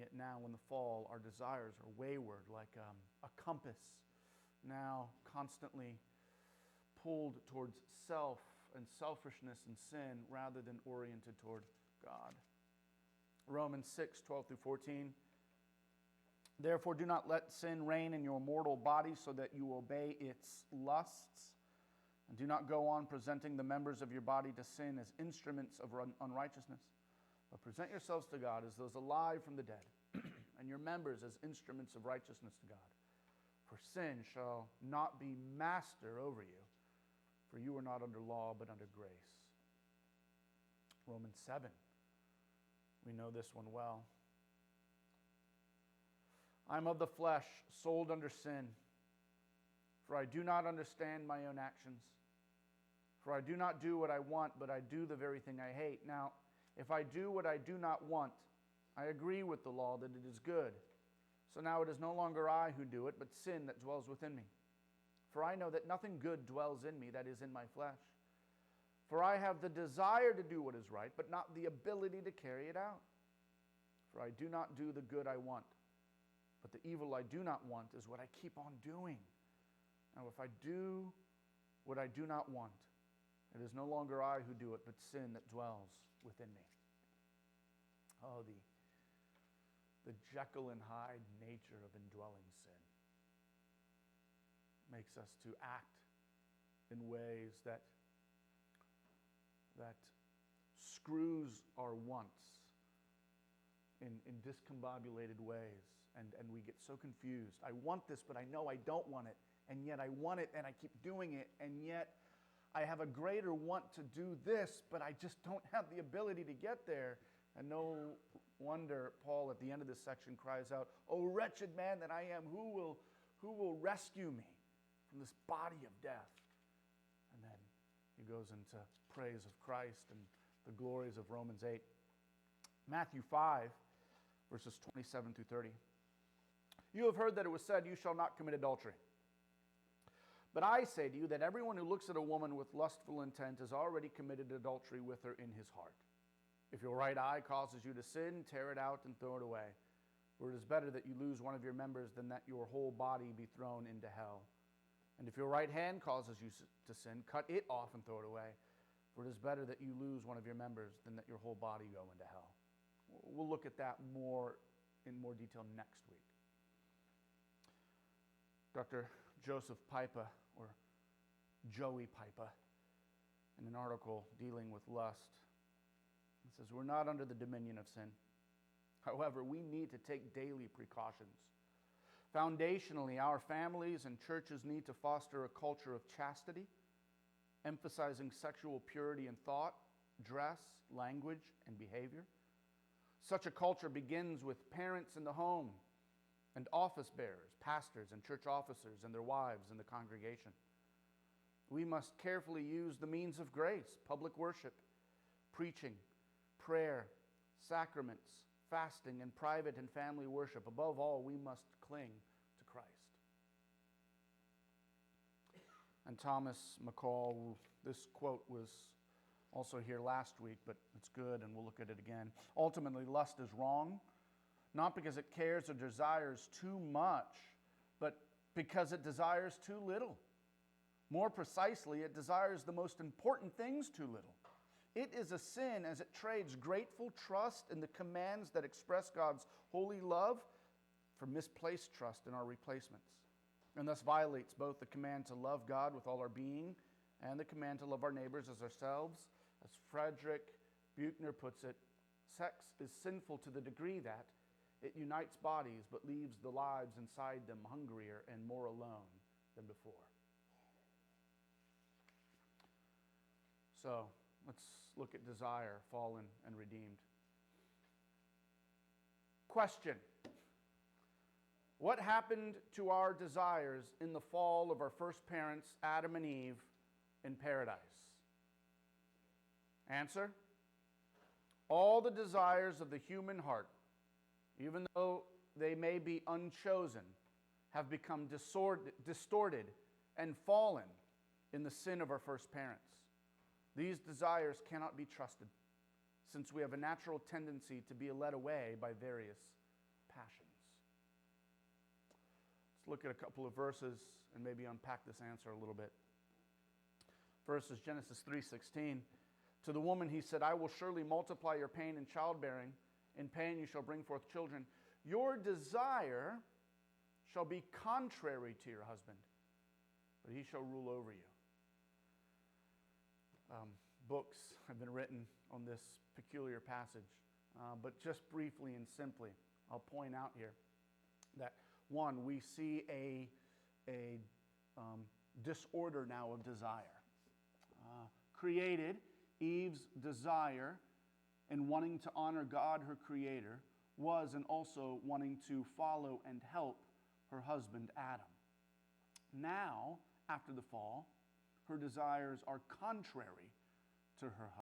yet now in the fall, our desires are wayward like a compass, now constantly pulled towards self and selfishness and sin rather than oriented toward God. Romans 6:12-14. Therefore, do not let sin reign in your mortal body so that you obey its lusts. And do not go on presenting the members of your body to sin as instruments of unrighteousness, but present yourselves to God as those alive from the dead, and your members as instruments of righteousness to God. For sin shall not be master over you, for you are not under law, but under grace. Romans 7. We know this one well. I am of the flesh, sold under sin. For I do not understand my own actions. For I do not do what I want, but I do the very thing I hate. Now, if I do what I do not want, I agree with the law that it is good. So now it is no longer I who do it, but sin that dwells within me. For I know that nothing good dwells in me, that is, in my flesh. For I have the desire to do what is right, but not the ability to carry it out. For I do not do the good I want, but the evil I do not want is what I keep on doing. Now, if I do what I do not want, it is no longer I who do it, but sin that dwells within me. Oh, the Jekyll and Hyde nature of indwelling sin makes us to act in ways that screws our wants in discombobulated ways, and we get so confused. I want this, but I know I don't want it, and yet I want it, and I keep doing it, and yet I have a greater want to do this, but I just don't have the ability to get there. And no wonder Paul at the end of this section cries out, "O wretched man that I am, who will rescue me from this body of death?" And then he goes into praise of Christ and the glories of Romans 8. Matthew 5, verses 27-30. You have heard that it was said, "You shall not commit adultery." But I say to you that everyone who looks at a woman with lustful intent has already committed adultery with her in his heart. If your right eye causes you to sin, tear it out and throw it away. For it is better that you lose one of your members than that your whole body be thrown into hell. And if your right hand causes you to sin, cut it off and throw it away. For it is better that you lose one of your members than that your whole body go into hell. We'll look at that in more detail next week. Dr. Joseph Pipa, or Joey Pipa, in an article dealing with lust, it says, we're not under the dominion of sin. However, we need to take daily precautions. Foundationally, our families and churches need to foster a culture of chastity, emphasizing sexual purity in thought, dress, language, and behavior. Such a culture begins with parents in the home and office bearers, pastors and church officers and their wives in the congregation. We must carefully use the means of grace, public worship, preaching, prayer, sacraments, fasting, and private and family worship. Above all, we must cling to Christ. And Thomas McCall, this quote was also here last week, but it's good and we'll look at it again. Ultimately, lust is wrong, not because it cares or desires too much, but because it desires too little. More precisely, it desires the most important things too little. It is a sin as it trades grateful trust in the commands that express God's holy love for misplaced trust in our replacements, and thus violates both the command to love God with all our being and the command to love our neighbors as ourselves. As Frederick Buechner puts it, sex is sinful to the degree that it unites bodies but leaves the lives inside them hungrier and more alone than before. So, let's look at desire, fallen and redeemed. Question: what happened to our desires in the fall of our first parents, Adam and Eve, in paradise? Answer: all the desires of the human heart, even though they may be unchosen, have become distorted and fallen in the sin of our first parents. These desires cannot be trusted, since we have a natural tendency to be led away by various passions? Let's look at a couple of verses and maybe unpack this answer a little bit. First is Genesis 3:16. To the woman he said, I will surely multiply your pain in childbearing. In pain you shall bring forth children. Your desire shall be contrary to your husband, but he shall rule over you. Books have been written on this peculiar passage, but just briefly and simply, I'll point out here that, one, we see a disorder now of desire. Created, Eve's desire in wanting to honor God, her creator, was and also wanting to follow and help her husband, Adam. Now, after the fall, her desires are contrary to her husband.